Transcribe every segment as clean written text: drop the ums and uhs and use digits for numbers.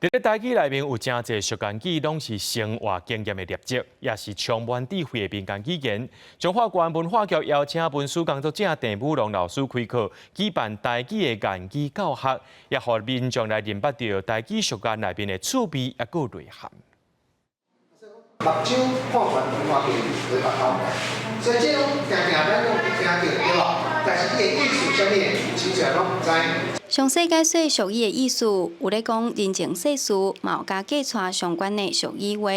伫咧台语内面有真侪俗谚语，拢是生活经验的历史，也是充满智慧的民间语言。中华县文化局邀请文书工作者郑武龙老师开课，举办台语的言语教学，也互民众来认捌到台语俗谚内面的趣味也个内涵。目睭看悬文化局为目头，所以这种常常咱讲听到对吧？但是伊的意思啥物，真正拢唔知。 详细解说俗语的意思，有咧讲人情世事，嘛有甲计带相关的俗语话。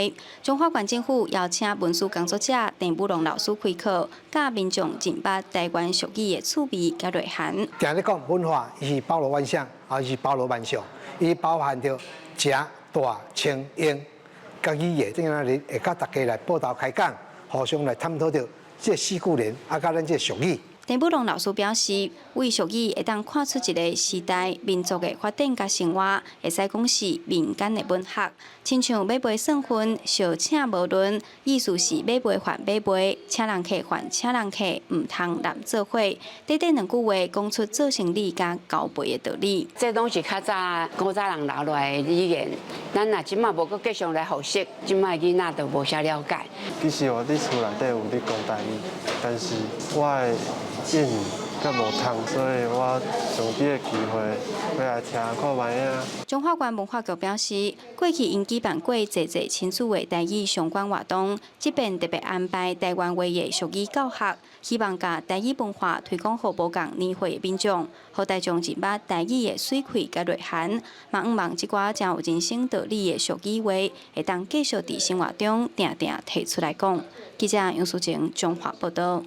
中华县政府邀请文书工作者郑武龙老师开课，教民众认捌台湾俗语的趣味甲内涵。定咧讲文化，伊是包罗万象，也是包罗万象，伊包含着食、大、清、英、甲语言，这样日会甲大家来报道开讲，互相来探讨着这四句联，啊，甲咱这俗语。 郑武龙老师表示，为俗语会当看出一个时代民族的发展甲生活，会使讲是民间的文学。亲像买卖算分，小请无论，意思是买卖还买卖，请人客还请人客，唔通揽做伙。短短两句话，讲出做生意甲交配的道理。这拢是较早古早人留落来的语言，咱若即马无搁继续来学习，即马囡仔都无啥了解。其实我伫厝内底有咧讲台语，但是我的英语较无通，所以我上这个机会要来听看卖啊。中华县文化局表示，过去因举办过侪亲子的台语相关活动，这边特别安排台湾话的俗语教学，希望甲台语文化推广互无共年岁的民众，互大众认捌台语的水气甲内涵。嘛，毋望即寡真有人生道理的俗语话，会当继续伫生活中定定提出来讲。记者杨淑晴，中华报道。